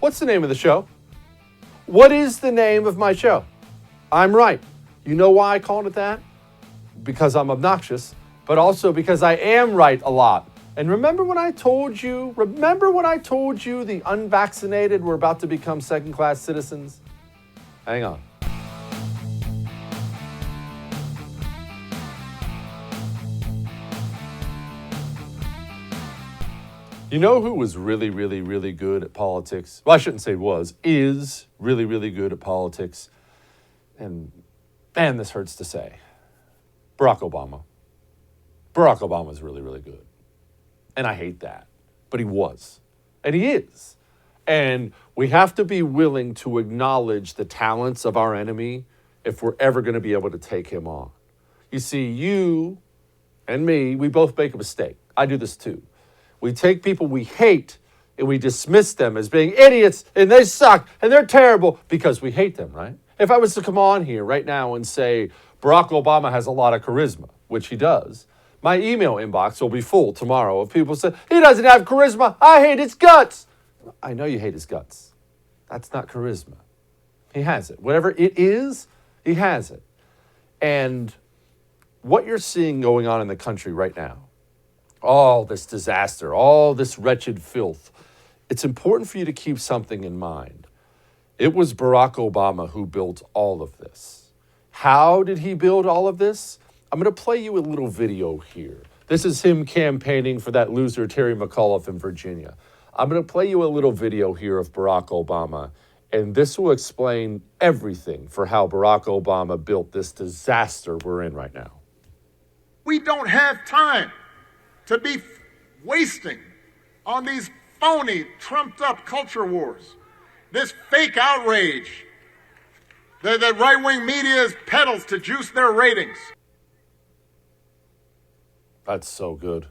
What's the name of the show? What is the name of my show? I'm right. You know why I called it that? Because I'm obnoxious, but also because I am right a lot. And remember when I told you the unvaccinated were about to become second-class citizens? Hang on. You know who was really, really, really good at politics? Well, I shouldn't say was, is really, really good at politics. And man, this hurts to say. Barack Obama. Barack Obama is really, really good. And I hate that. But he was. And he is. And we have to be willing to acknowledge the talents of our enemy if we're ever going to be able to take him on. You see, you and me, we both make a mistake. I do this too. We take people we hate and we dismiss them as being idiots and they suck and they're terrible because we hate them, right? If I was to come on here right now and say Barack Obama has a lot of charisma, which he does, my email inbox will be full tomorrow of people saying, he doesn't have charisma. I hate his guts. I know you hate his guts. That's not charisma. He has it. Whatever it is, he has it. And what you're seeing going on in the country right now, all this disaster, all this wretched filth, it's important for you to keep something in mind. It was Barack Obama who built all of this. How did he build all of this? I'm going to play you a little video here. This is him campaigning for that loser Terry McAuliffe in Virginia. I'm going to play you a little video here of Barack Obama, and this will explain everything for how Barack Obama built this disaster we're in right now. We don't have time to be wasting on these phony, trumped-up culture wars, this fake outrage that the right-wing media peddles to juice their ratings. That's so good.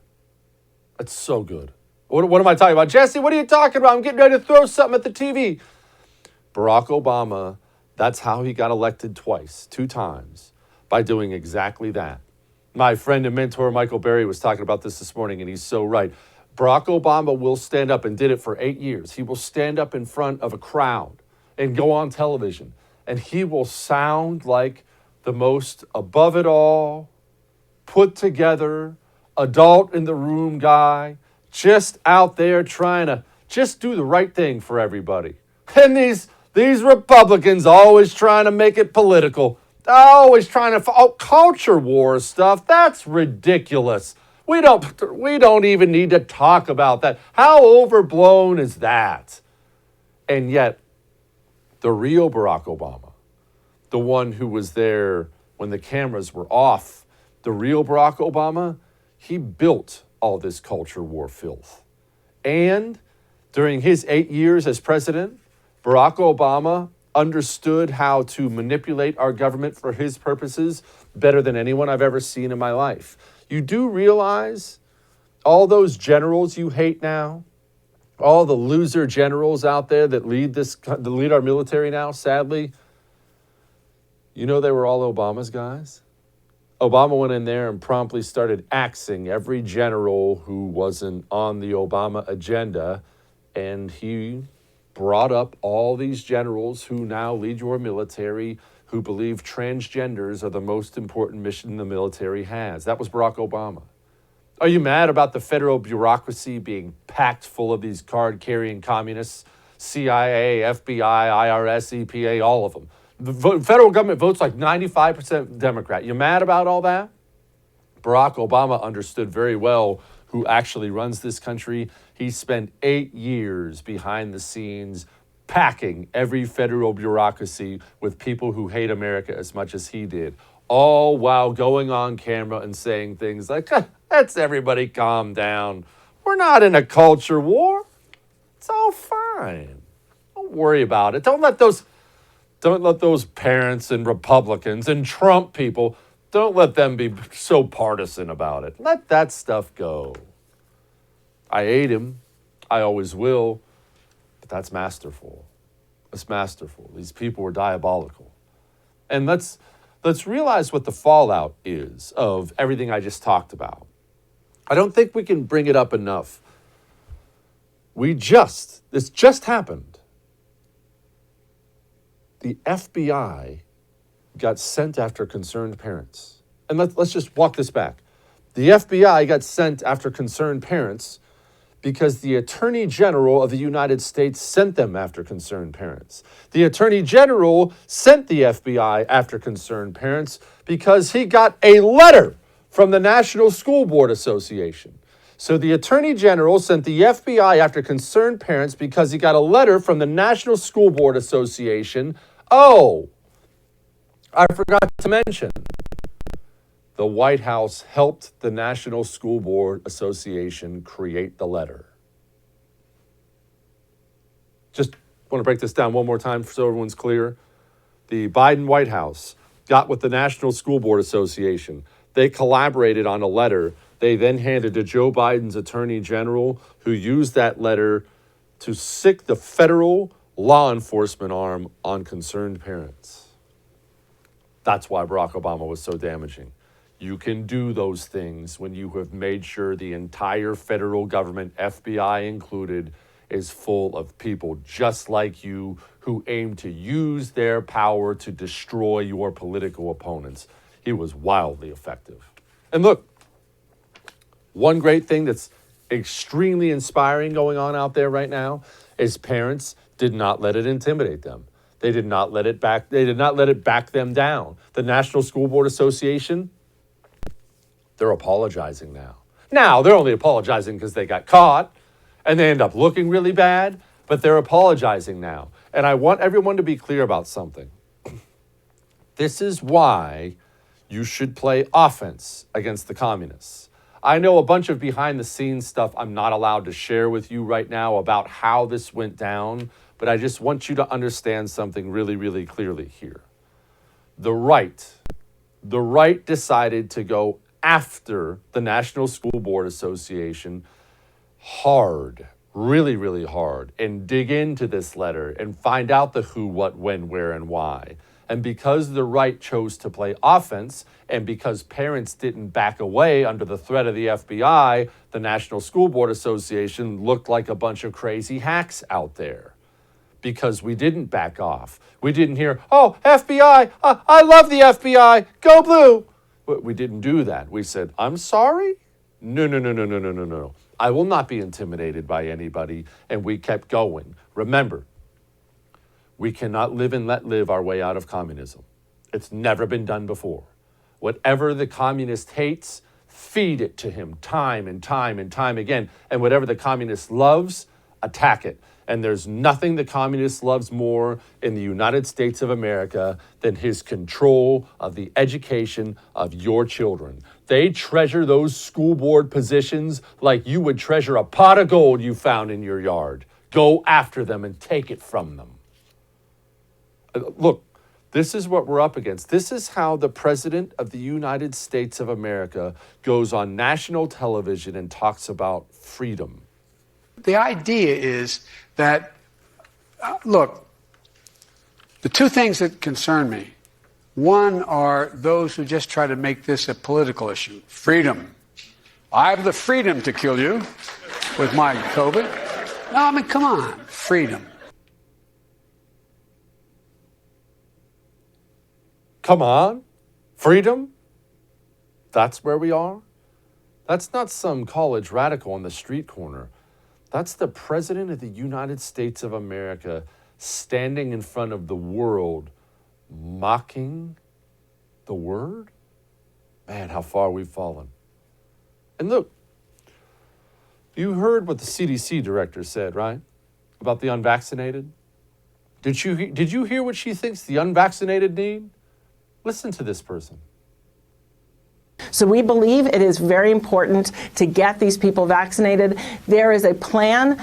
That's so good. What am I talking about? Jesse, what are you talking about? I'm getting ready to throw something at the TV. Barack Obama, that's how he got elected twice, 2 times, by doing exactly that. My friend and mentor, Michael Berry, was talking about this morning, and he's so right. Barack Obama will stand up and did it for 8 years. He will stand up in front of a crowd and go on television, and he will sound like the most above it all, put together, adult in the room guy, just out there trying to just do the right thing for everybody. And these Republicans always trying to make it political. Always trying to culture war stuff. That's ridiculous. We don't even need to talk about that. How overblown is that? And yet, the real Barack Obama, the one who was there when the cameras were off, the real Barack Obama, he built all this culture war filth. And during his 8 years as president, Barack Obama understood how to manipulate our government for his purposes better than anyone I've ever seen in my life. You do realize all those generals you hate now, all the loser generals out there that lead our military now, sadly, you know they were all Obama's guys? Obama went in there and promptly started axing every general who wasn't on the Obama agenda, and he brought up all these generals who now lead your military, who believe transgenders are the most important mission the military has. That was Barack Obama. Are you mad about the federal bureaucracy being packed full of these card-carrying communists? CIA, FBI, IRS, EPA, all of them. The federal government votes like 95% Democrat. You mad about all that? Barack Obama understood very well who actually runs this country. He spent 8 years behind the scenes packing every federal bureaucracy with people who hate America as much as he did, all while going on camera and saying things like, let's everybody calm down. We're not in a culture war. It's all fine. Don't worry about it. Don't let those parents and Republicans and Trump people, don't let them be so partisan about it. Let that stuff go. I hate him. I always will. But that's masterful. It's masterful. These people were diabolical. And let's realize what the fallout is of everything I just talked about. I don't think we can bring it up enough. This just happened. The FBI got sent after concerned parents. And let's just walk this back. The FBI got sent after concerned parents because the Attorney General of the United States sent them after concerned parents. The Attorney General sent the FBI after concerned parents because he got a letter from the National School Board Association. So the Attorney General sent the FBI after concerned parents because he got a letter from the National School Board Association. Oh, I forgot to mention, the White House helped the National School Board Association create the letter. Just want to break this down one more time so everyone's clear. The Biden White House got with the National School Board Association. They collaborated on a letter. They then handed to Joe Biden's Attorney General, who used that letter to sic the federal law enforcement arm on concerned parents. That's why Barack Obama was so damaging. You can do those things when you have made sure the entire federal government, FBI included, is full of people just like you who aim to use their power to destroy your political opponents. He was wildly effective. And look, one great thing that's extremely inspiring going on out there right now is parents did not let it intimidate them. They did not let it back them down. The National School Board Association, they're apologizing now. Now, they're only apologizing because they got caught and they end up looking really bad, but they're apologizing now. And I want everyone to be clear about something. This is why you should play offense against the communists. I know a bunch of behind the scenes stuff I'm not allowed to share with you right now about how this went down, but I just want you to understand something really, really clearly here. The right decided to go after the National School Board Association hard, really, really hard, and dig into this letter and find out the who, what, when, where, and why. And because the right chose to play offense, and because parents didn't back away under the threat of the FBI, the National School Board Association looked like a bunch of crazy hacks out there. Because we didn't back off. We didn't hear, oh, FBI, I love the FBI, go blue. We didn't do that. We said, I'm sorry? No. I will not be intimidated by anybody. And we kept going. Remember, we cannot live and let live our way out of communism. It's never been done before. Whatever the communist hates, feed it to him time and time and time again. And whatever the communist loves, attack it. And there's nothing the communist loves more in the United States of America than his control of the education of your children. They treasure those school board positions like you would treasure a pot of gold you found in your yard. Go after them and take it from them. Look, this is what we're up against. This is how the President of the United States of America goes on national television and talks about freedom. The idea is that, look, the two things that concern me, one are those who just try to make this a political issue. Freedom. I have the freedom to kill you with my COVID. No, I mean, come on, freedom. Come on, freedom? That's where we are? That's not some college radical on the street corner. That's the President of the United States of America standing in front of the world, mocking the word? Man, how far we've fallen. And look, you heard what the CDC director said, right? About the unvaccinated? Did you hear what she thinks the unvaccinated need? Listen to this person. So we believe it is very important to get these people vaccinated. There is a plan,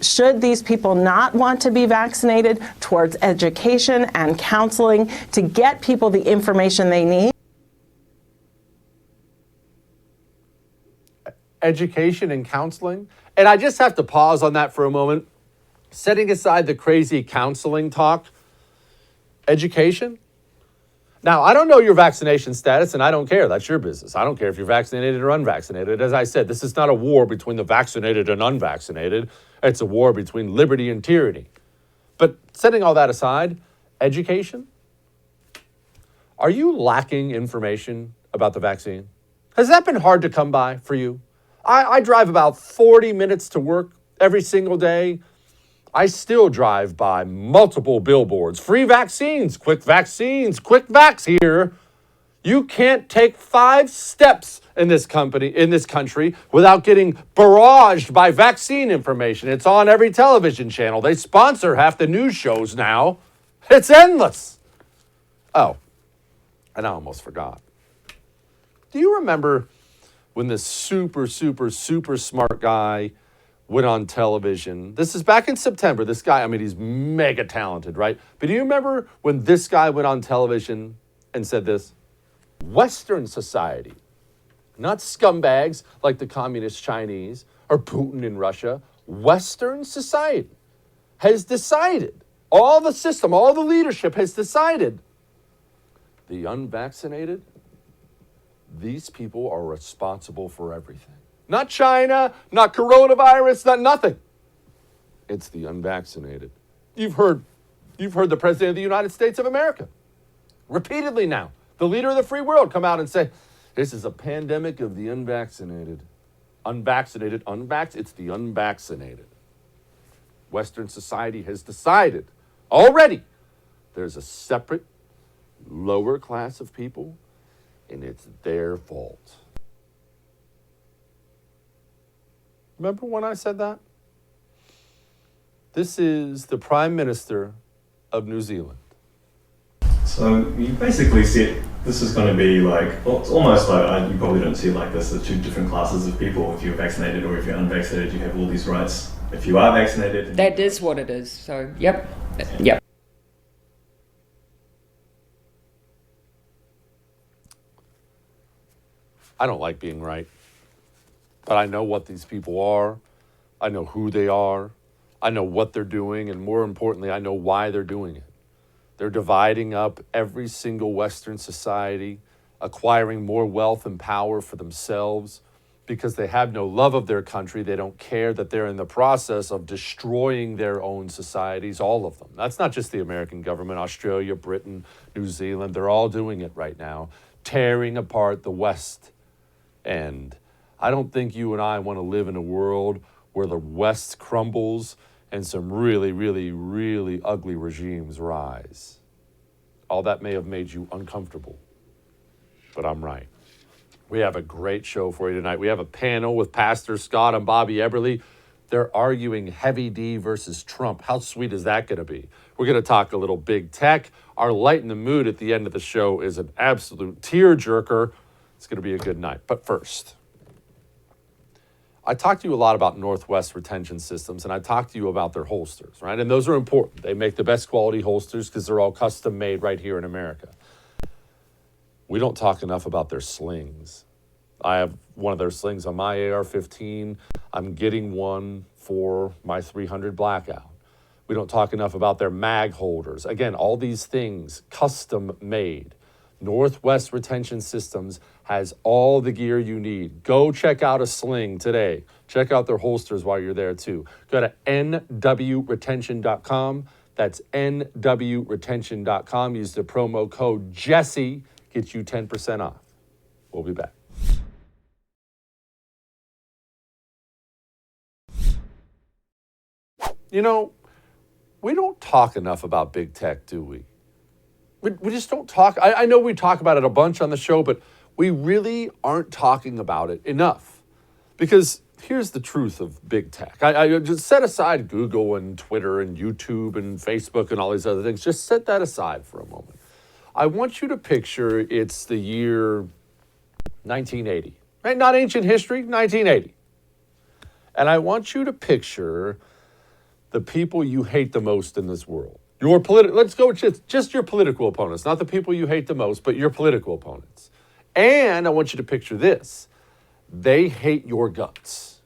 should these people not want to be vaccinated, towards education and counseling to get people the information they need. Education and counseling. And I just have to pause on that for a moment. Setting aside the crazy counseling talk, education. Now, I don't know your vaccination status, and I don't care. That's your business. I don't care if you're vaccinated or unvaccinated. As I said, this is not a war between the vaccinated and unvaccinated. It's a war between liberty and tyranny. But setting all that aside, Education. Are you lacking information about the vaccine? Has that been hard to come by for you? I drive about 40 minutes to work every single day. I still drive by multiple billboards. Free vaccines, quick vax here. You can't take 5 steps in this country without getting barraged by vaccine information. It's on every television channel. They sponsor half the news shows now. It's endless. Oh, and I almost forgot. Do you remember when this super smart guy went on television? This is back in September. This guy, I mean, he's mega talented, right? But do you remember when this guy went on television and said this? Western society, not scumbags like the communist Chinese or Putin in Russia. Western society has decided, all the system, all the leadership has decided, the unvaccinated, these people are responsible for everything. Not China, not coronavirus, not nothing. It's the unvaccinated. You've heard the President of the United States of America repeatedly now, the leader of the free world, come out and say, this is a pandemic of the unvaccinated. It's the unvaccinated. Western society has decided already there's a separate lower class of people, and it's their fault. Remember when I said that? This is the Prime Minister of New Zealand. So you basically said this is going to be like, well, it's almost like, you probably don't see it like this, the 2 different classes of people. If you're vaccinated or if you're unvaccinated, you have all these rights. If you are vaccinated... That is what it is. So, yep. I don't like being right, but I know what these people are. I know who they are. I know what they're doing, and more importantly, I know why they're doing it. They're dividing up every single Western society, acquiring more wealth and power for themselves because they have no love of their country. They don't care that they're in the process of destroying their own societies, all of them. That's not just the American government, Australia, Britain, New Zealand. They're all doing it right now, tearing apart the West. And I don't think you and I want to live in a world where the West crumbles and some really ugly regimes rise. All that may have made you uncomfortable, but I'm right. We have a great show for you tonight. We have a panel with Pastor Scott and Bobby Eberly. They're arguing Heavy D versus Trump. How sweet is that going to be? We're going to talk a little big tech. Our Light in the Mood at the end of the show is an absolute tearjerker. It's going to be a good night. But first, I talked to you a lot about Northwest retention systems, and I talked to you about their holsters, right? And those are important. They make the best quality holsters because they're all custom made right here in America. We don't talk enough about their slings. I have one of their slings on my AR-15. I'm getting one for my 300 Blackout. We don't talk enough about their mag holders. Again, all these things custom made. Northwest Retention Systems has all the gear you need. Go check out a sling today. Check out their holsters while you're there too. Go to nwretention.com. That's nwretention.com. Use the promo code Jesse. Gets you 10% off. We'll be back. You know, we don't talk enough about big tech, do we? We just don't talk. I know we talk about it a bunch on the show, but we really aren't talking about it enough. Because here's the truth of big tech. I just set aside Google and Twitter and YouTube and Facebook and all these other things. Just set that aside for a moment. I want you to picture it's the year 1980. Right? Not ancient history, 1980. And I want you to picture the people you hate the most in this world. Let's go with just your political opponents, not the people you hate the most, but your political opponents. And I want you to picture this. They hate your guts,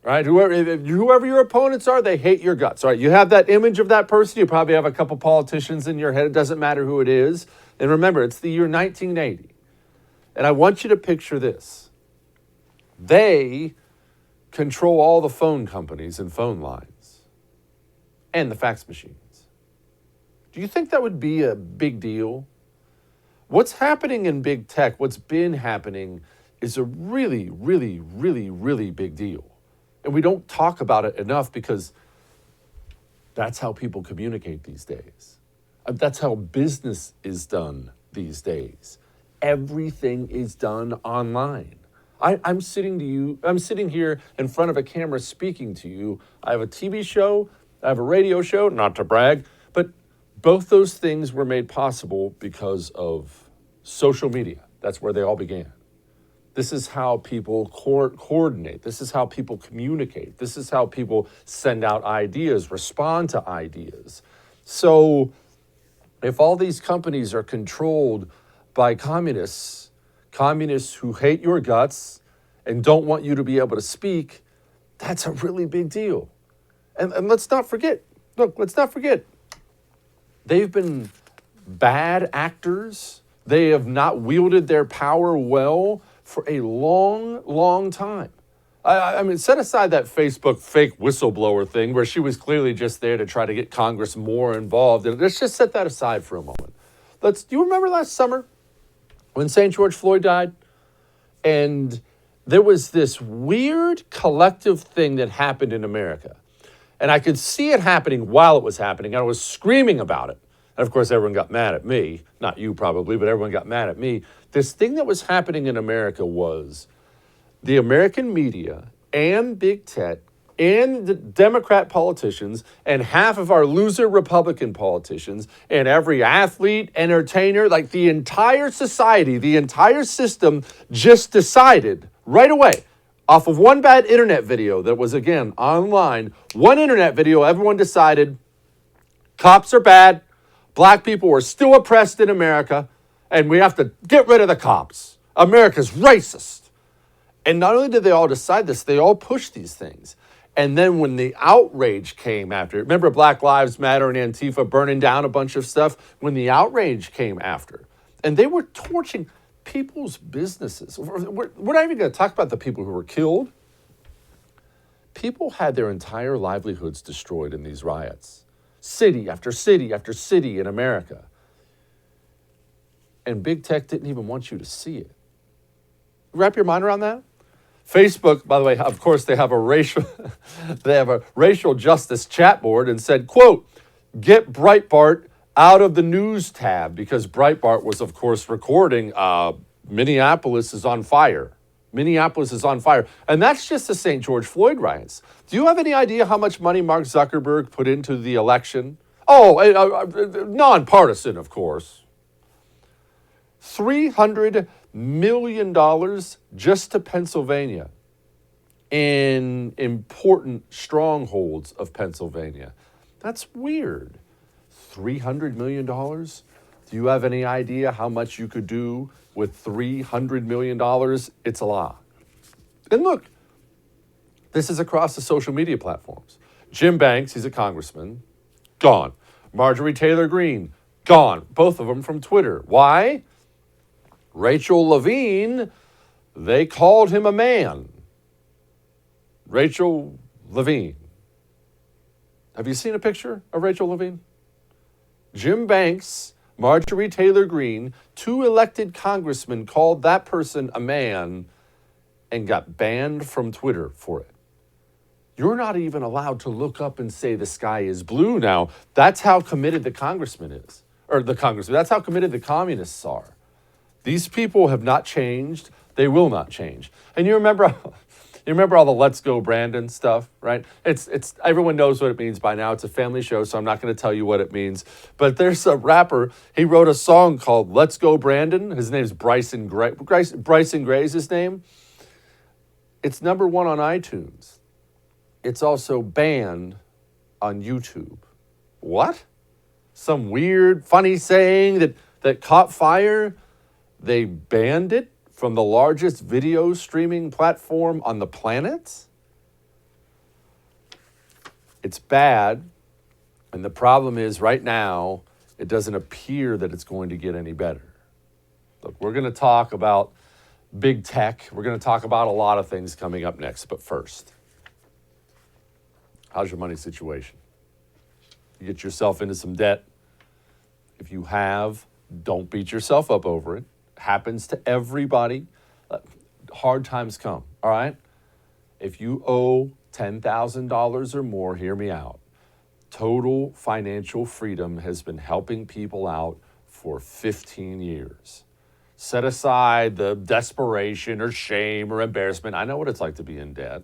right? Whoever your opponents are, they hate your guts, all right? You have that image of that person. You probably have a couple politicians in your head. It doesn't matter who it is. And remember, it's the year 1980. And I want you to picture this. They control all the phone companies and phone lines and the fax machines. Do you think that would be a big deal? What's happening in big tech, what's been happening, is a really, really, really, really big deal. And we don't talk about it enough because that's how people communicate these days. That's how business is done these days. Everything is done online. I'm sitting here in front of a camera speaking to you. I have a TV show, I have a radio show, not to brag, but both those things were made possible because of social media. That's where they all began. This is how people coordinate. This is how people communicate. This is how people send out ideas, respond to ideas. So if all these companies are controlled by communists who hate your guts and don't want you to be able to speak, that's a really big deal. And let's not forget, they've been bad actors. They have not wielded their power well for a long, long time. I mean, set aside that Facebook fake whistleblower thing where she was clearly just there to try to get Congress more involved. And let's just set that aside for a moment. Do you remember last summer when St. George Floyd died? And there was this weird collective thing that happened in America. And I could see it happening while it was happening. I was screaming about it. And of course, everyone got mad at me. Not you probably, but everyone got mad at me. This thing that was happening in America was the American media and big tech and the Democrat politicians and half of our loser Republican politicians and every athlete, entertainer, like the entire society, the entire system just decided right away off of one bad internet video that was, again, online, one internet video, everyone decided cops are bad, black people are still oppressed in America, and we have to get rid of the cops. America's racist. And not only did they all decide this, they all pushed these things. And then when the outrage came after, remember Black Lives Matter and Antifa burning down a bunch of stuff? When the outrage came after, and they were torching people's businesses. We're not even going to talk about the people who were killed. People had their entire livelihoods destroyed in these riots. City after city after city in America. And big tech didn't even want you to see it. Wrap your mind around that? Facebook, by the way, of course, they have a racial justice chat board and said, quote, get Breitbart out of the news tab, because Breitbart was, of course, recording Minneapolis is on fire. Minneapolis is on fire. And that's just the St. George Floyd riots. Do you have any idea how much money Mark Zuckerberg put into the election? Nonpartisan, of course. $300 million just to Pennsylvania in important strongholds of Pennsylvania. That's weird. $300 million? Do you have any idea how much you could do with $300 million? It's a lot. And look, this is across the social media platforms. Jim Banks, he's a congressman, gone. Marjorie Taylor Greene, gone. Both of them from Twitter. Why? Rachel Levine, they called him a man. Rachel Levine. Have you seen a picture of Rachel Levine? Jim Banks, Marjorie Taylor Greene, two elected congressmen called that person a man and got banned from Twitter for it. You're not even allowed to look up and say the sky is blue now. That's how committed the congressman is. Or the congressman. That's how committed the communists are. These people have not changed. They will not change. And you remember all the Let's Go Brandon stuff, right? It's everyone knows what it means by now. It's a family show, so I'm not going to tell you what it means. But there's a rapper. He wrote a song called Let's Go Brandon. His name's Bryson Gray. Bryson Gray is his name. It's number 1 on iTunes. It's also banned on YouTube. What? Some weird, funny saying that caught fire? They banned it from the largest video streaming platform on the planet? It's bad. And the problem is right now, it doesn't appear that it's going to get any better. Look, we're going to talk about big tech. We're going to talk about a lot of things coming up next. But first, how's your money situation? You get yourself into some debt. If you have, don't beat yourself up over it. Happens to everybody. Hard times come, all right? If you owe $10,000 or more, hear me out. Total Financial Freedom has been helping people out for 15 years. Set aside the desperation or shame or embarrassment. I know what it's like to be in debt.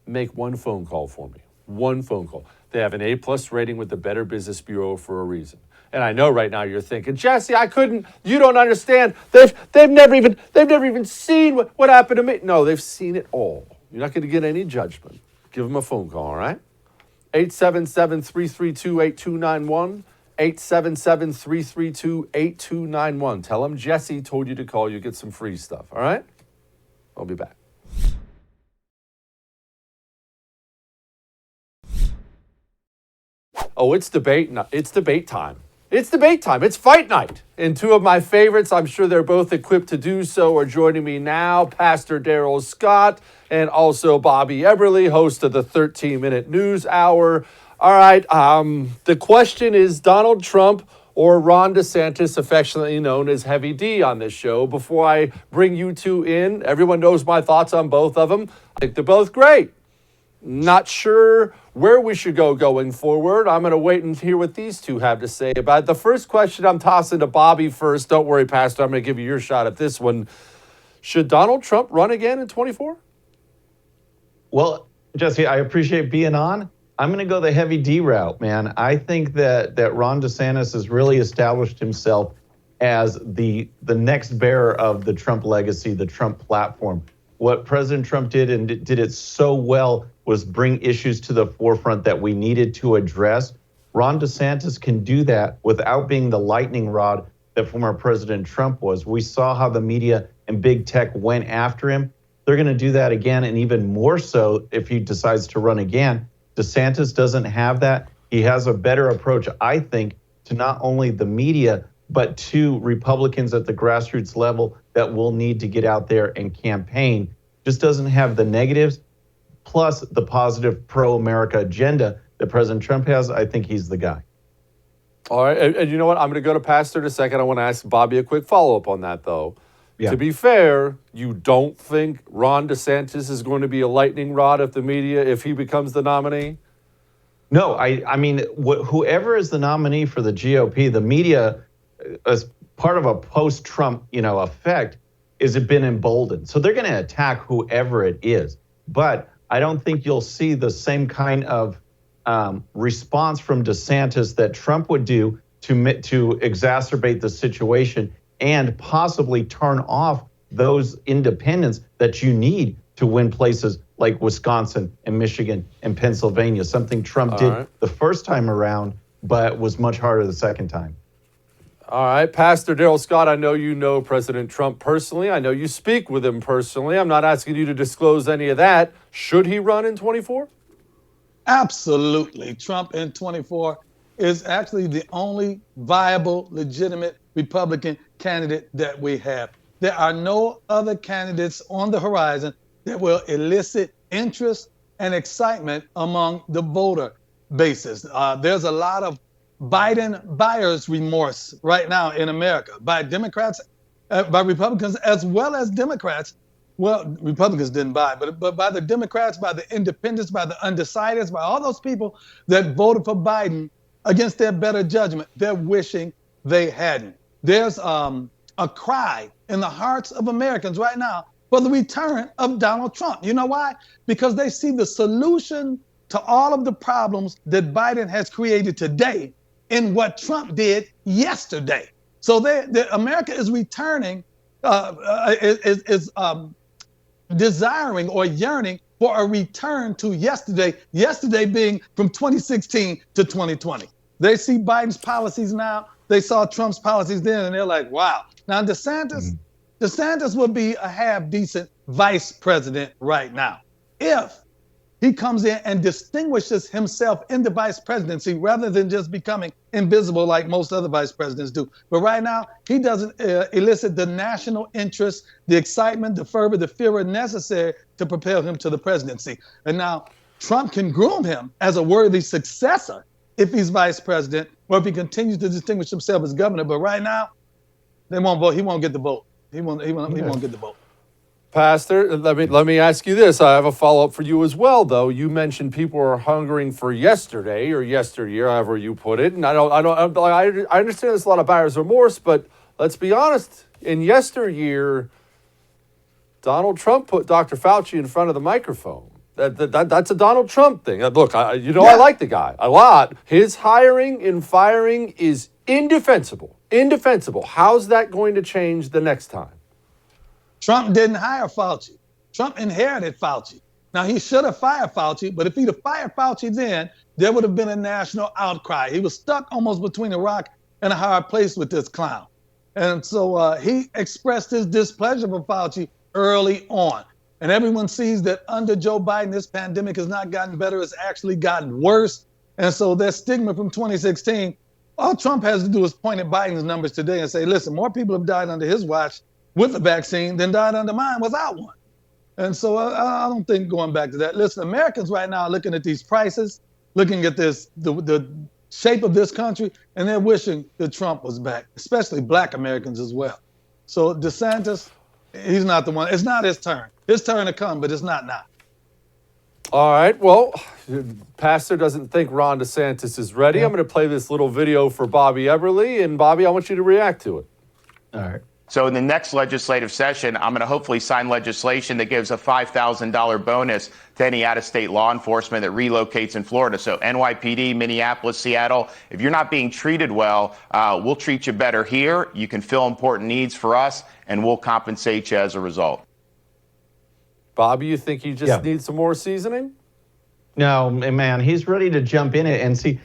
Make one phone call for me. One phone call. They have an A+ rating with the Better Business Bureau for a reason. And I know right now you're thinking, Jesse, I couldn't. You don't understand. They've never even seen what happened to me. No, they've seen it all. You're not going to get any judgment. Give them a phone call, all right? 877-332-8291. 877-332-8291. Tell them Jesse told you to call. You get some free stuff, all right? I'll be back. Oh, it's debate time. It's debate time. It's fight night. And two of my favorites, I'm sure they're both equipped to do so, are joining me now. Pastor Darrell Scott and also Bobby Eberly, host of the 13-Minute News Hour. All right, the question is Donald Trump or Ron DeSantis, affectionately known as Heavy D on this show. Before I bring you two in, everyone knows my thoughts on both of them. I think they're both great. Not sure where we should go going forward. I'm going to wait and hear what these two have to say about it. The first question I'm tossing to Bobby first. Don't worry, Pastor. I'm going to give you your shot at this one. Should Donald Trump run again in 24? Well, Jesse, I appreciate being on. I'm going to go the Heavy D route, man. I think that Ron DeSantis has really established himself as the next bearer of the Trump legacy, the Trump platform. What President Trump did and did it so well was bring issues to the forefront that we needed to address. Ron DeSantis can do that without being the lightning rod that former President Trump was. We saw how the media and big tech went after him. They're going to do that again, and even more so if he decides to run again. DeSantis doesn't have that. He has a better approach, I think, to not only the media, but to Republicans at the grassroots level that will need to get out there and campaign. Just doesn't have the negatives, plus the positive pro-America agenda that President Trump has. I think he's the guy. All right, and you know what? I'm going to go to Pastor in a second. I want to ask Bobby a quick follow-up on that, though. Yeah. To be fair, you don't think Ron DeSantis is going to be a lightning rod if he becomes the nominee? No, I mean, whoever is the nominee for the GOP, the media, as part of a post-Trump, effect, is it been emboldened. So they're going to attack whoever it is. But I don't think you'll see the same kind of response from DeSantis that Trump would do to exacerbate the situation and possibly turn off those independents that you need to win places like Wisconsin and Michigan and Pennsylvania, something Trump did the first time around, but was much harder the second time. All right, Pastor Darrell Scott, I know you know President Trump personally. I know you speak with him personally. I'm not asking you to disclose any of that. Should he run in 24? Absolutely. Trump in 24 is actually the only viable, legitimate Republican candidate that we have. There are no other candidates on the horizon that will elicit interest and excitement among the voter bases. There's a lot of Biden buyer's remorse right now in America by Democrats, by Republicans, as well as Democrats. Well, Republicans didn't buy, but by the Democrats, by the independents, by the undecideds, by all those people that voted for Biden against their better judgment, they're wishing they hadn't. There's a cry in the hearts of Americans right now for the return of Donald Trump. You know why? Because they see the solution to all of the problems that Biden has created today in what Trump did yesterday. So America is returning, desiring or yearning for a return to yesterday being from 2016 to 2020. They see Biden's policies now. They saw Trump's policies then, and they're like, wow. Now, DeSantis would be a half-decent vice president right now if he comes in and distinguishes himself in the vice presidency rather than just becoming invisible like most other vice presidents do. But right now, he doesn't elicit the national interest, the excitement, the fervor, the fear necessary to propel him to the presidency. And now Trump can groom him as a worthy successor if he's vice president, or if he continues to distinguish himself as governor. But right now, they won't vote. He won't get the vote. He won't get the vote. Pastor, let me ask you this. I have a follow-up for you as well, though. You mentioned people are hungering for yesterday or yesteryear, however you put it. And I understand there's a lot of buyer's remorse, but let's be honest. In yesteryear, Donald Trump put Dr. Fauci in front of the microphone. That's a Donald Trump thing. Look, I like the guy a lot. His hiring and firing is indefensible. Indefensible. How's that going to change the next time? Trump didn't hire Fauci. Trump inherited Fauci. Now, he should have fired Fauci, but if he'd have fired Fauci then, there would have been a national outcry. He was stuck almost between a rock and a hard place with this clown. And so he expressed his displeasure for Fauci early on. And everyone sees that under Joe Biden, this pandemic has not gotten better, it's actually gotten worse. And so their stigma from 2016, all Trump has to do is point at Biden's numbers today and say, listen, more people have died under his watch with the vaccine than died under mine without one. And so I don't think going back to that. Listen, Americans right now are looking at these prices, looking at this, the shape of this country, and they're wishing that Trump was back, especially black Americans as well. So DeSantis, he's not the one. It's not his turn. His turn to come, but it's not now. All right. Well, Pastor doesn't think Ron DeSantis is ready. I'm going to play this little video for Bobby Eberle. And Bobby, I want you to react to it. All right. So in the next legislative session, I'm going to hopefully sign legislation that gives a $5,000 bonus to any out-of-state law enforcement that relocates in Florida. So NYPD, Minneapolis, Seattle, if you're not being treated well, we'll treat you better here. You can fill important needs for us, and we'll compensate you as a result. Bobby, you think he just needs some more seasoning? No, man, he's ready to jump in it and see.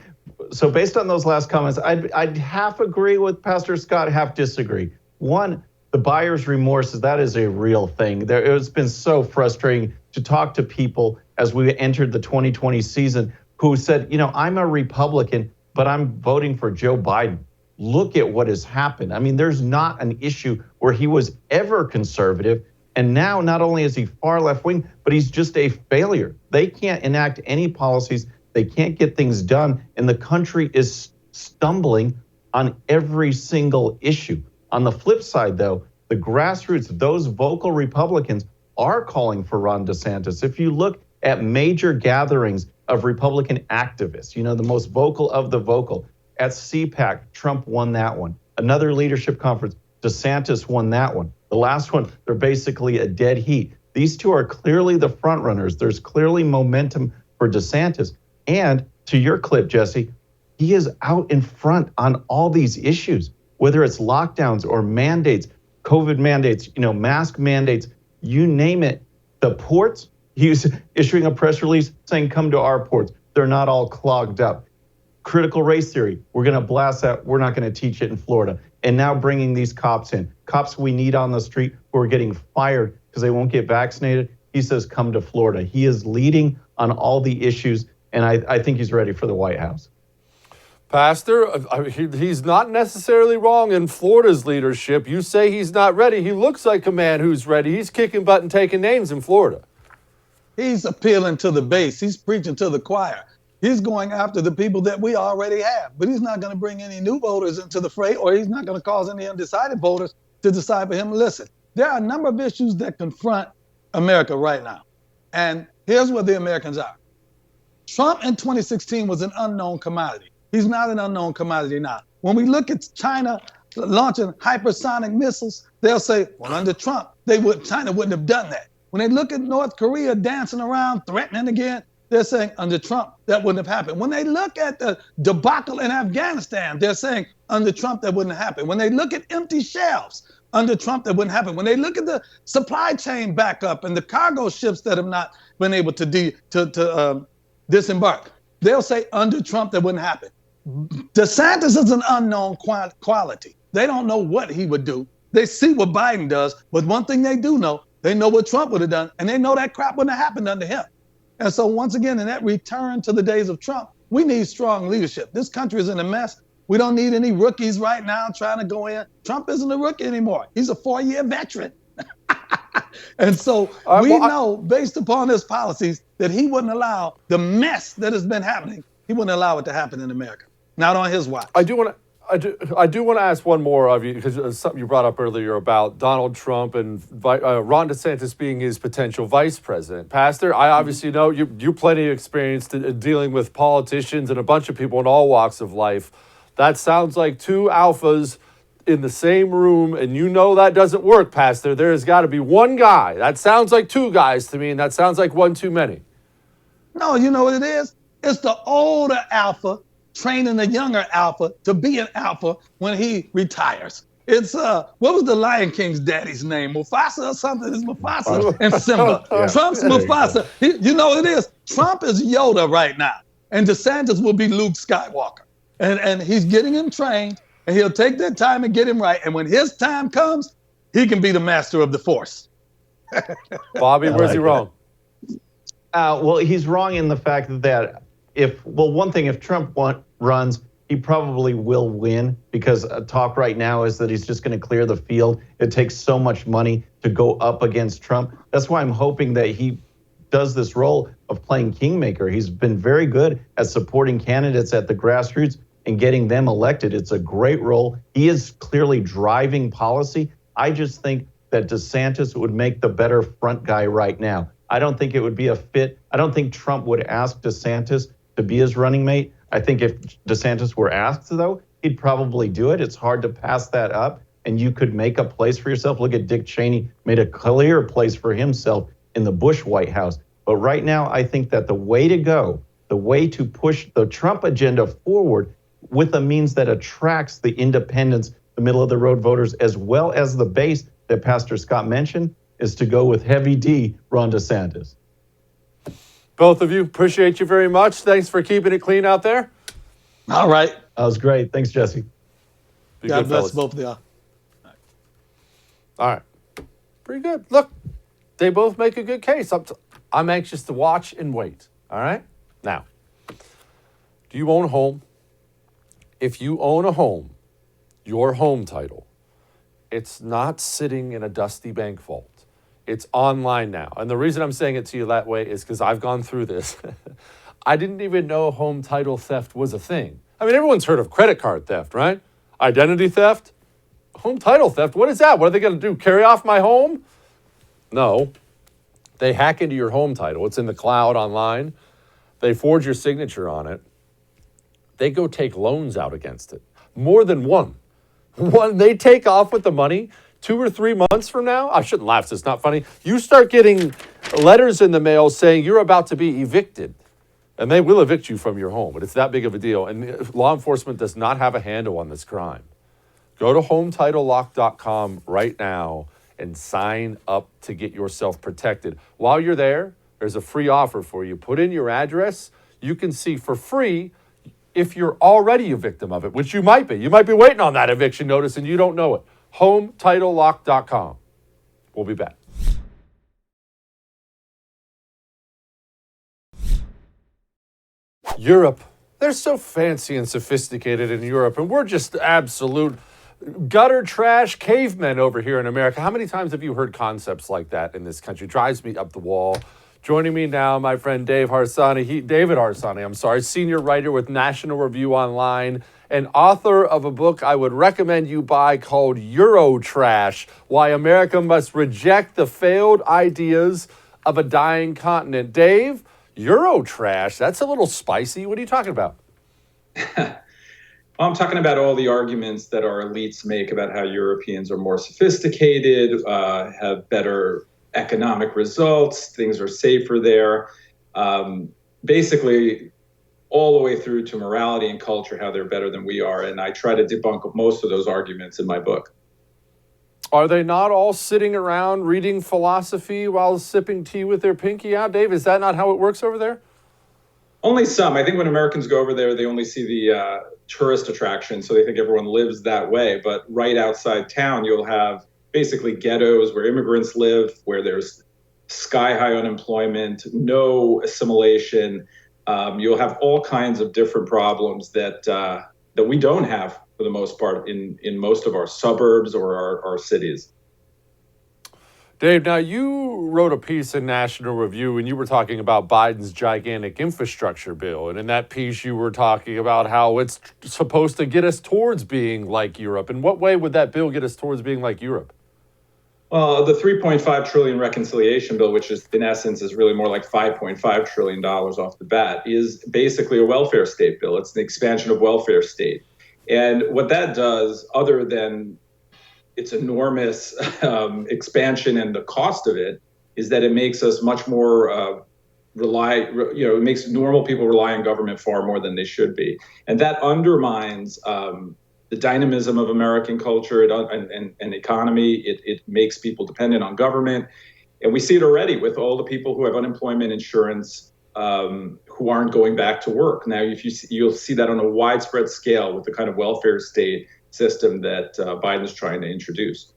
So based on those last comments, I'd half agree with Pastor Scott, half disagree. One, the buyer's remorse, that is a real thing. It's been so frustrating to talk to people as we entered the 2020 season who said, I'm a Republican, but I'm voting for Joe Biden. Look at what has happened. I mean, there's not an issue where he was ever conservative. And now not only is he far left wing, but he's just a failure. They can't enact any policies. They can't get things done. And the country is stumbling on every single issue. On the flip side, though, the grassroots, those vocal Republicans are calling for Ron DeSantis. If you look at major gatherings of Republican activists, the most vocal of the vocal, at CPAC, Trump won that one. Another leadership conference, DeSantis won that one. The last one, they're basically a dead heat. These two are clearly the front runners. There's clearly momentum for DeSantis. And to your clip, Jesse, he is out in front on all these issues. Whether it's lockdowns or mandates, COVID mandates, mask mandates, you name it. The ports, he's issuing a press release saying, come to our ports. They're not all clogged up. Critical race theory, we're going to blast that. We're not going to teach it in Florida. And now bringing these cops in. Cops we need on the street who are getting fired because they won't get vaccinated. He says, come to Florida. He is leading on all the issues, and I think he's ready for the White House. Pastor, he's not necessarily wrong in Florida's leadership. You say he's not ready. He looks like a man who's ready. He's kicking butt and taking names in Florida. He's appealing to the base. He's preaching to the choir. He's going after the people that we already have. But he's not going to bring any new voters into the fray, or he's not going to cause any undecided voters to decide for him. Listen, there are a number of issues that confront America right now. And here's where the Americans are. Trump in 2016 was an unknown commodity. He's not an unknown commodity now. When we look at China launching hypersonic missiles, they'll say, well, under Trump, China wouldn't have done that. When they look at North Korea dancing around, threatening again, they're saying under Trump, that wouldn't have happened. When they look at the debacle in Afghanistan, they're saying under Trump, that wouldn't happen. When they look at empty shelves, under Trump, that wouldn't happen. When they look at the supply chain backup and the cargo ships that have not been able to disembark, they'll say under Trump, that wouldn't happen. DeSantis is an unknown quality. They don't know what he would do. They see what Biden does, but one thing they do know, they know what Trump would have done, and they know that crap wouldn't have happened under him. And so once again, in that return to the days of Trump, we need strong leadership. This country is in a mess. We don't need any rookies right now trying to go in. Trump isn't a rookie anymore. He's a 4-year veteran. And so we know, based upon his policies, that he wouldn't allow the mess that has been happening, he wouldn't allow it to happen in America. not on his watch. I do want to ask one more of you, because something you brought up earlier about Donald Trump and Ron DeSantis being his potential vice president. Pastor, I obviously know you plenty of experience dealing with politicians and a bunch of people in all walks of life. That sounds like two alphas in the same room, and you know that doesn't work, Pastor. There has got to be one guy. That sounds like two guys to me, and that sounds like one too many. No, you know what it is? It's the older alpha training the younger alpha to be an alpha when he retires. It's what was the Lion King's daddy's name? Mufasa or something? It's Mufasa and Simba. Yeah. Trump's Mufasa. You know what it is? Trump is Yoda right now, and DeSantis will be Luke Skywalker. And he's getting him trained, and he'll take that time and get him right. And when his time comes, he can be the master of the Force. Bobby, where's he wrong? Well, he's wrong in the fact that one thing, if Trump runs, he probably will win, because talk right now is that he's just going to clear the field. It takes so much money to go up against Trump. That's why I'm hoping that he does this role of playing kingmaker. He's been very good at supporting candidates at the grassroots and getting them elected. It's a great role. He is clearly driving policy. I just think that DeSantis would make the better front guy right now. I don't think it would be a fit. I don't think Trump would ask DeSantis to be his running mate. I think if DeSantis were asked, though, he'd probably do it. It's hard to pass that up, and you could make a place for yourself. Look at Dick Cheney, made a clear place for himself in the Bush White House. But right now, I think that the way to go, the way to push the Trump agenda forward with a means that attracts the independents, the middle-of-the-road voters, as well as the base that Pastor Scott mentioned, is to go with heavy D, Ron DeSantis. Both of you, appreciate you very much. Thanks for keeping it clean out there. All right. That was great. Thanks, Jesse. Be God good, bless fellas. both of y'all. All right. Pretty good. Look, they both make a good case. I'm anxious to watch and wait. All right? Now, do you own a home? If you own a home, your home title, it's not sitting in a dusty bank vault. It's online now. And the reason I'm saying it to you that way is because I've gone through this. I didn't even know home title theft was a thing. I mean, everyone's heard of credit card theft, right? Identity theft? Home title theft? What is that? What are they going to do? Carry off my home? No. They hack into your home title. It's in the cloud online. They forge your signature on it. They go take loans out against it. More than one. They take off with the money. 2 or 3 months from now, I shouldn't laugh, so it's not funny. You start getting letters in the mail saying you're about to be evicted. And they will evict you from your home, but it's that big of a deal. And law enforcement does not have a handle on this crime. Go to HometitleLock.com right now and sign up to get yourself protected. While you're there, there's a free offer for you. Put in your address. You can see for free if you're already a victim of it, which you might be. You might be waiting on that eviction notice and you don't know it. HometitleLock.com. We'll be back. Europe. They're so fancy and sophisticated in Europe, and we're just absolute gutter trash cavemen over here in America. How many times have you heard concepts like that in this country? Drives me up the wall. Joining me now, my friend David Harsanyi, senior writer with National Review Online and author of a book I would recommend you buy called Eurotrash, Why America Must Reject the Failed Ideas of a Dying Continent. Dave, Eurotrash, that's a little spicy. What are you talking about? Well, I'm talking about all the arguments that our elites make about how Europeans are more sophisticated, have better economic results, things are safer there. Basically, all the way through to morality and culture, how they're better than we are. And I try to debunk most of those arguments in my book. Are they not all sitting around reading philosophy while sipping tea with their pinky out? Dave, is that not how it works over there? Only some. I think when Americans go over there, they only see the tourist attraction, so they think everyone lives that way. But right outside town, you'll have basically ghettos where immigrants live, where there's sky-high unemployment, no assimilation. You'll have all kinds of different problems that we don't have for the most part in most of our suburbs or our cities. Dave, now you wrote a piece in National Review and you were talking about Biden's gigantic infrastructure bill. And in that piece, you were talking about how it's supposed to get us towards being like Europe. In what way would that bill get us towards being like Europe? Well, the 3.5 trillion reconciliation bill, which is in essence is really more like $5.5 trillion off the bat, is basically a welfare state bill. It's the expansion of welfare state. And what that does, other than its enormous expansion and the cost of it, is that it makes us much more it makes normal people rely on government far more than they should be. And that undermines the dynamism of American culture and economy. It makes people dependent on government. And we see it already with all the people who have unemployment insurance who aren't going back to work. Now, you'll see that on a widespread scale with the kind of welfare state system that Biden is trying to introduce.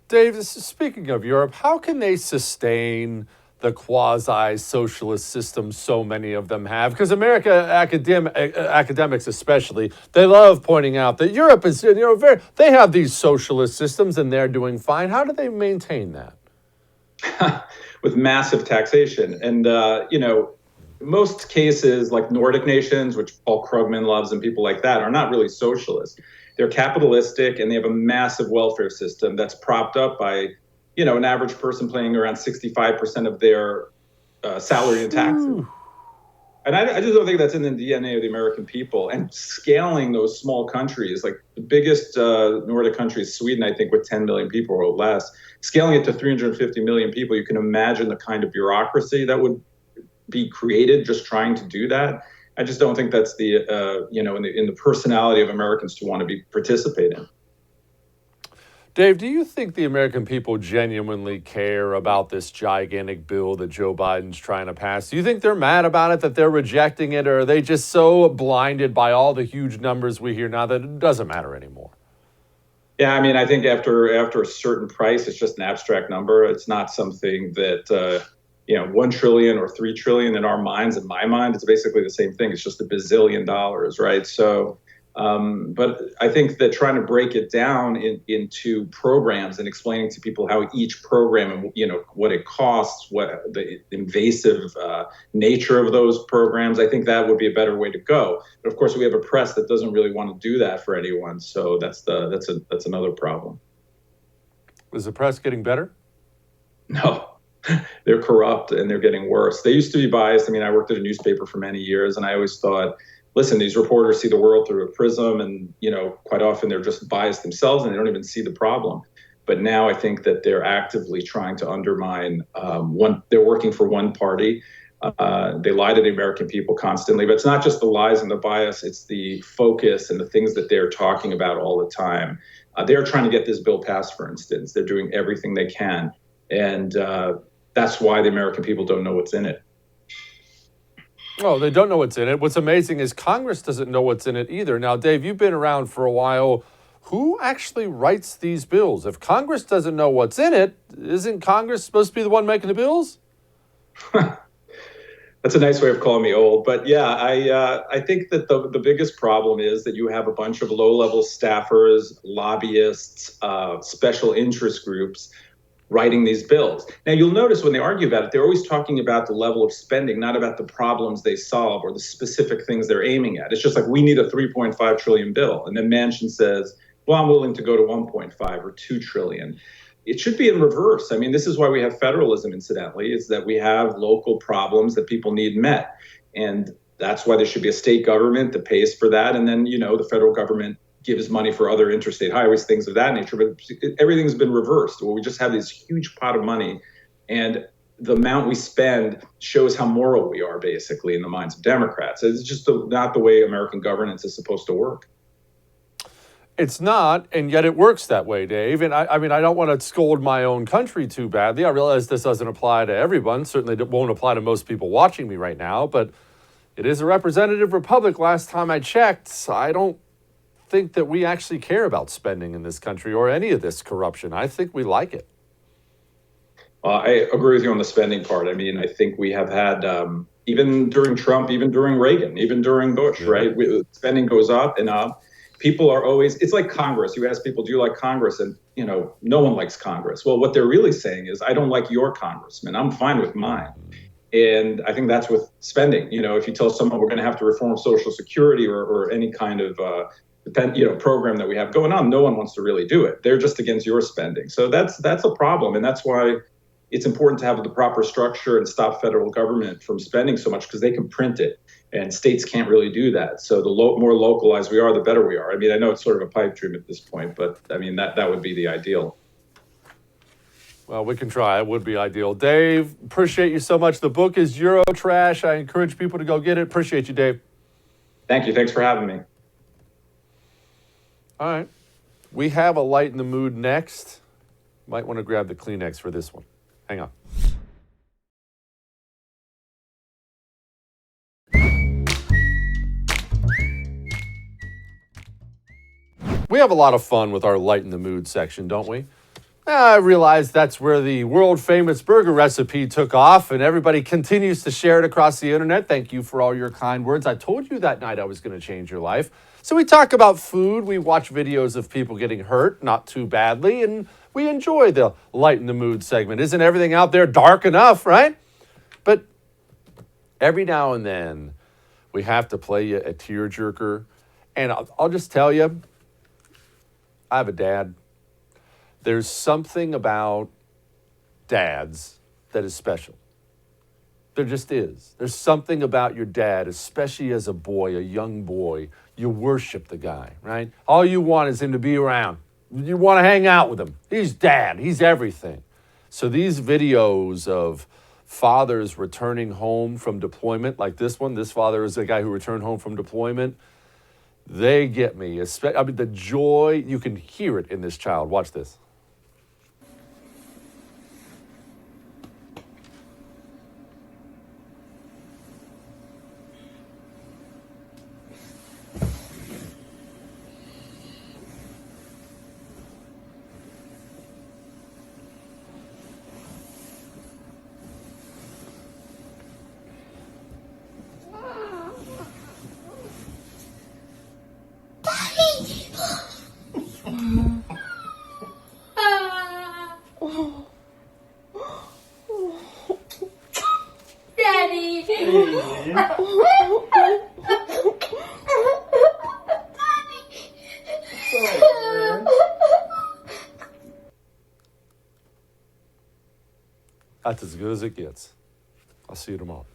Dave, speaking of Europe, how can they sustain the quasi-socialist system so many of them have? Because academics especially, they love pointing out that Europe is, they have these socialist systems and they're doing fine. How do they maintain that? With massive taxation. And, most cases like Nordic nations, which Paul Krugman loves and people like that, are not really socialist. They're capitalistic and they have a massive welfare system that's propped up by, an average person paying around 65% of their salary and taxes. Ooh. And I just don't think that's in the DNA of the American people. And scaling those small countries, like the biggest Nordic country is Sweden, I think, with 10 million people or less. Scaling it to 350 million people, you can imagine the kind of bureaucracy that would be created just trying to do that. I just don't think that's the in the personality of Americans to want to be participating. Dave, do you think the American people genuinely care about this gigantic bill that Joe Biden's trying to pass? Do you think they're mad about it, that they're rejecting it, or are they just so blinded by all the huge numbers we hear now that it doesn't matter anymore? Yeah, I mean, I think after a certain price, it's just an abstract number. It's not something that 1 trillion or 3 trillion in our minds. In my mind, it's basically the same thing. It's just $1 bazillion, right? So, but I think that trying to break it down into programs and explaining to people how each program and what it costs, what the invasive nature of those programs, I think that would be a better way to go. But of course, we have a press that doesn't really want to do that for anyone. So that's another problem. Is the press getting better? No. They're corrupt and they're getting worse. They used to be biased. I mean, I worked at a newspaper for many years and I always thought, listen, these reporters see the world through a prism and, quite often they're just biased themselves and they don't even see the problem. But now I think that they're actively trying to undermine they're working for one party. They lie to the American people constantly, but it's not just the lies and the bias, it's the focus and the things that they're talking about all the time. They're trying to get this bill passed, for instance. They're doing everything they can. And that's why the American people don't know what's in it. Oh, they don't know what's in it. What's amazing is Congress doesn't know what's in it either. Now, Dave, you've been around for a while. Who actually writes these bills? If Congress doesn't know what's in it, isn't Congress supposed to be the one making the bills? That's a nice way of calling me old. But yeah, I think that the biggest problem is that you have a bunch of low-level staffers, lobbyists, special interest groups writing these bills. Now, you'll notice when they argue about it, they're always talking about the level of spending, not about the problems they solve or the specific things they're aiming at. It's just like, we need a 3.5 trillion bill. And then Manchin says, well, I'm willing to go to 1.5 or 2 trillion. It should be in reverse. I mean, this is why we have federalism, incidentally, is that we have local problems that people need met. And that's why there should be a state government that pays for that. And then, the federal government gives money for other interstate highways, things of that nature, but everything's been reversed, where we just have this huge pot of money, and the amount we spend shows how moral we are, basically, in the minds of Democrats. It's just not the way American governance is supposed to work. It's not, and yet it works that way, Dave. And I mean, I don't want to scold my own country too badly. I realize this doesn't apply to everyone. Certainly it won't apply to most people watching me right now, but it is a representative republic. Last time I checked, I don't think that we actually care about spending in this country or any of this corruption. I think we like it. I agree with you on the spending part. I mean, I think we have had, even during Trump, even during Reagan, even during Bush, right? Spending goes up and up. people are always, it's like Congress. You ask people, do you like Congress? And, no one likes Congress. Well, what they're really saying is, I don't like your congressman. I'm fine with mine. And I think that's with spending. If you tell someone we're going to have to reform Social Security or any kind of program that we have going on, no one wants to really do it. They're just against your spending. So that's a problem. And that's why it's important to have the proper structure and stop federal government from spending so much, because they can print it and states can't really do that. So the more localized we are, the better we are. I mean, I know it's sort of a pipe dream at this point, but I mean, that would be the ideal. Well, we can try. It would be ideal. Dave, appreciate you so much. The book is Eurotrash. I encourage people to go get it. Appreciate you, Dave. Thank you. Thanks for having me. All right. We have a light in the mood next. Might want to grab the Kleenex for this one. Hang on. We have a lot of fun with our light in the mood section, don't we? I realize that's where the world famous burger recipe took off, and everybody continues to share it across the internet. Thank you for all your kind words. I told you that night I was going to change your life. So we talk about food, we watch videos of people getting hurt, not too badly, and we enjoy the light in the mood segment. Isn't everything out there dark enough, right? But every now and then we have to play you a tearjerker, and I'll just tell you, I have a dad. There's something about dads that is special. There just is. There's something about your dad, especially as a boy, a young boy. You worship the guy, right? All you want is him to be around. You want to hang out with him. He's dad. He's everything. So these videos of fathers returning home from deployment, like this one, this father is a guy who returned home from deployment. They get me. I mean, the joy, you can hear it in this child. Watch this. Daddy. That's as good as it gets. I'll see you tomorrow.